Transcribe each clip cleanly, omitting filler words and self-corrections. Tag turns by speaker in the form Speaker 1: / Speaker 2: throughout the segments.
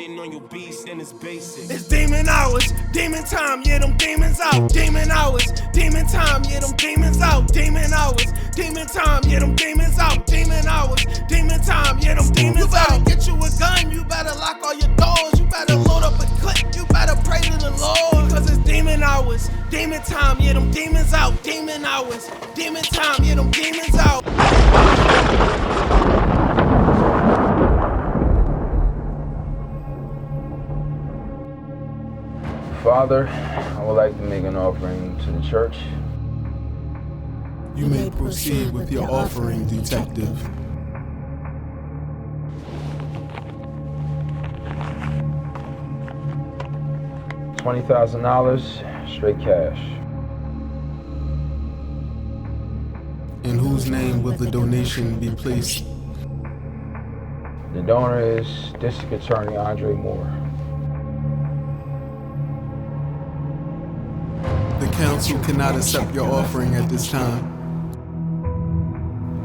Speaker 1: waiting on your beast and it's basic.
Speaker 2: It's demon hours, demon time, yeah, them demons out. Demon hours, demon time, yeah, them demons out. Demon hours, demon time, yeah, them demons out. Demon hours, demon time, yeah, them demons out. You better get you a gun, you better lock all your doors. You better load up a clip, you better pray to the Lord. Cause it's demon hours, demon time, yeah, them demons out. Demon hours, demon time, yeah, them demons out.
Speaker 3: Father, I would like to make an offering to the church.
Speaker 4: You may proceed with your offering, detective.
Speaker 3: $20,000, straight cash.
Speaker 4: In whose name will the donation be placed?
Speaker 3: The donor is District Attorney Andre Moore.
Speaker 4: The council cannot accept your offering at this time.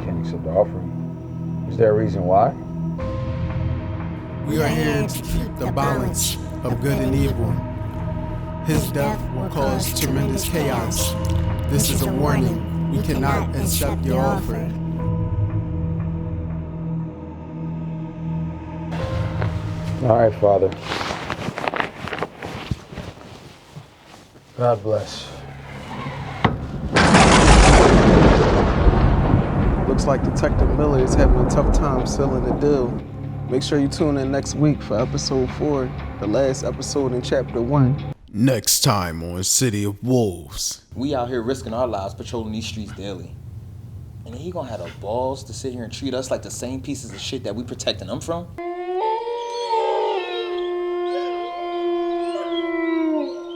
Speaker 3: Can't accept the offering. Is there a reason why?
Speaker 4: We are here to keep the balance of good and evil. His death will cause tremendous chaos. This is a warning. We cannot accept your offering.
Speaker 3: All right, Father. God bless.
Speaker 5: Looks like Detective Miller is having a tough time sealing the deal. Make sure you tune in next week for episode 4, the last episode in chapter 1.
Speaker 4: Next time on City of Wolves.
Speaker 6: We out here risking our lives patrolling these streets daily. And he gonna have the balls to sit here and treat us like the same pieces of shit that we protecting them from?